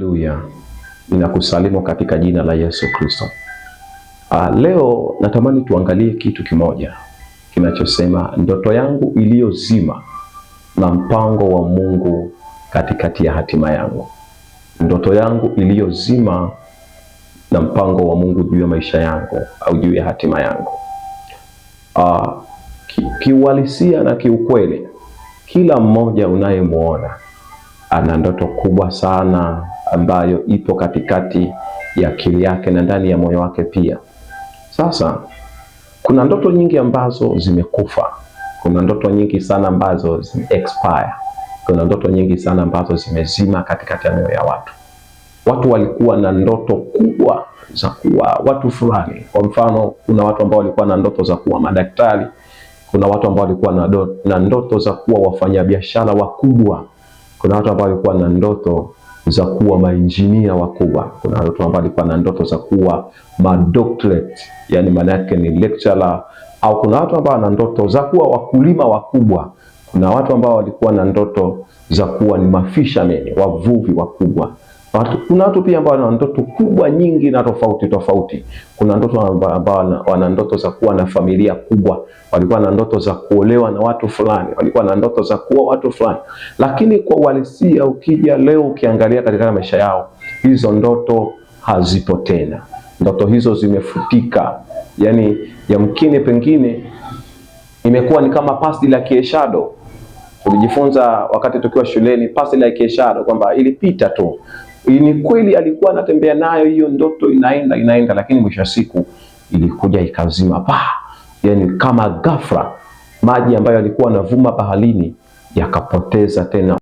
Haleluya. Ninakusalimu katika jina la Yesu Kristo. Leo natamani tuangalie kitu kimoja kinachosema ndoto yangu iliyozima na mpango wa Mungu katikati ya hatima yangu. Ndoto yangu iliyozima na mpango wa Mungu juu ya maisha yangu au juu ya hatima yangu. Kiuhalisia na kiukweli, kila mmoja unayemuona ana ndoto kubwa sana ambayo ipo katikati ya akili yake na ndani ya moyo wake pia. Sasa kuna ndoto nyingi ambazo zimekufa. Kuna ndoto nyingi sana ambazo expire. Kuna ndoto nyingi sana ambazo zimezima katikati ya mioyo ya watu. Watu walikuwa na ndoto kubwa za kuwa watu fulani. Kwa mfano, kuna watu ambao walikuwa na ndoto za kuwa madaktari. Kuna watu ambao walikuwa na ndoto za kuwa wafanyabiashara wakubwa. Kuna watu ambao walikuwa na ndoto za kuwa mainjinia wakubwa. Kuna watu ambao walikuwa na ndoto za kuwa madoctorate, yani maana yake ni lecturer, au kuna watu ambao wana ndoto za kuwa wakulima wakubwa. Kuna watu ambao walikuwa na ndoto za kuwa ni mafishermen, wavuvi wakubwa. Kuna watu pia ambao wana ndoto kubwa nyingi na tofauti tofauti. Kuna ndoto ambao wana ndoto za kuwa na familia kubwa, walikuwa na ndoto za kuolewa na watu fulani, walikuwa na ndoto za kuwa watu fulani. Lakini kwa uhalisia, ukija leo ukiangalia katika maisha yao, hizo ndoto hazipo tena. Ndoto hizo zimefutika. Yani yamkini pengine imekuwa ni kama past like a shadow. Tulijifunza wakati tukiwa shuleni past like a shadow kwamba ilipita tu. Ni kweli alikuwa anatembea nayo hiyo ndoto, inaenda, lakini mwisho wa siku ilikuja ikazima. Yani kama ghafla maji ambayo yalikuwa yanavuma baharini yakapoteza tena